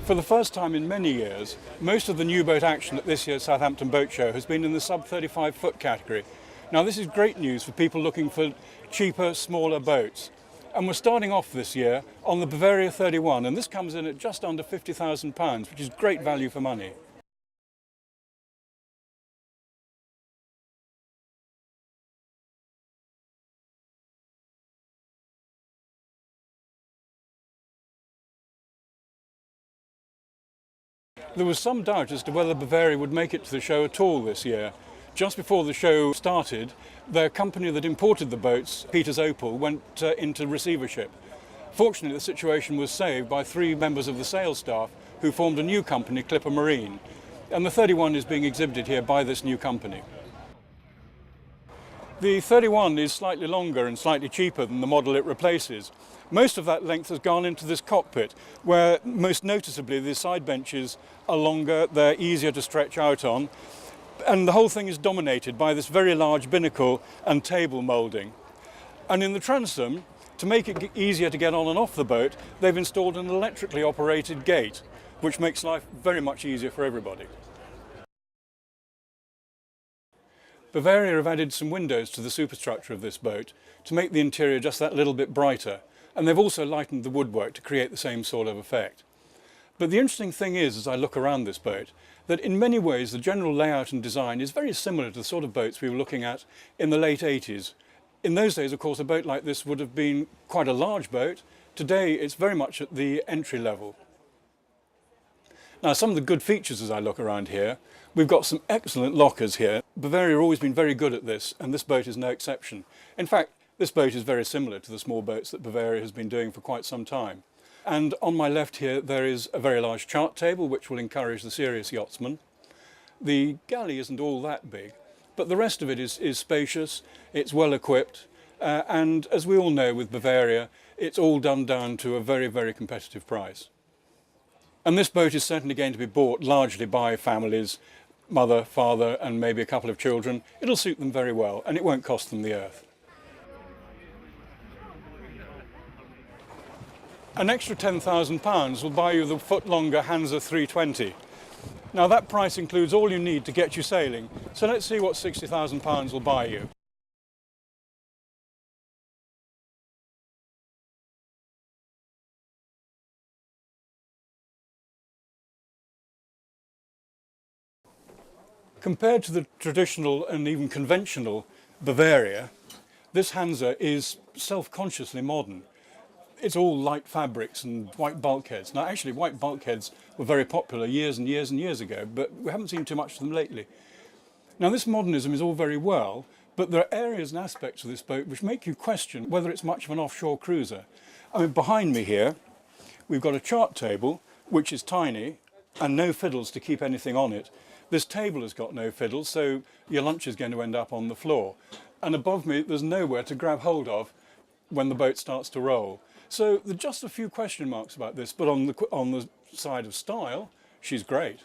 For the first time in many years, most of the new boat action at this year's Southampton Boat Show has been in the sub 35 foot category. Now this is great news for people looking for cheaper, smaller boats. And we're starting off this year on the Bavaria 31, and this comes in at just under £50,000, which is great value for money. There was some doubt as to whether Bavaria would make it to the show at all this year. Just before the show started, the company that imported the boats, Peter's Opal, went into receivership. Fortunately, the situation was saved by 3 members of the sales staff who formed a new company, Clipper Marine. And the 31 is being exhibited here by this new company. The 31 is slightly longer and slightly cheaper than the model it replaces. Most of that length has gone into this cockpit, where most noticeably the side benches are longer, they're easier to stretch out on, and the whole thing is dominated by this very large binnacle and table moulding. And in the transom, to make it easier to get on and off the boat, they've installed an electrically operated gate, which makes life very much easier for everybody. Bavaria have added some windows to the superstructure of this boat to make the interior just that little bit brighter, and they've also lightened the woodwork to create the same sort of effect. But the interesting thing is, as I look around this boat, that in many ways the general layout and design is very similar to the sort of boats we were looking at in the late 80s. In those days, of course, a boat like this would have been quite a large boat. Today it's very much at the entry level. Now, some of the good features as I look around here, we've got some excellent lockers here. Bavaria have always been very good at this, and this boat is no exception. In fact, this boat is very similar to the small boats that Bavaria has been doing for quite some time. And on my left here, there is a very large chart table, which will encourage the serious yachtsman. The galley isn't all that big, but the rest of it is spacious, it's well equipped, and as we all know with Bavaria, it's all done down to a very, very competitive price. And this boat is certainly going to be bought largely by families, mother, father, and maybe a couple of children. It'll suit them very well, and it won't cost them the earth. An extra £10,000 will buy you the foot-longer Hansa 320. Now that price includes all you need to get you sailing, so let's see what £60,000 will buy you. Compared to the traditional and even conventional Bavaria, this Hansa is self-consciously modern. It's all light fabrics and white bulkheads. Now actually white bulkheads were very popular years and years and years ago, but we haven't seen too much of them lately. Now this modernism is all very well, but there are areas and aspects of this boat which make you question whether it's much of an offshore cruiser. I mean, behind me here, we've got a chart table, which is tiny, and no fiddles to keep anything on it. This table has got no fiddles, so your lunch is going to end up on the floor. And above me, there's nowhere to grab hold of when the boat starts to roll. So there are just a few question marks about this, but on the side of style, she's great.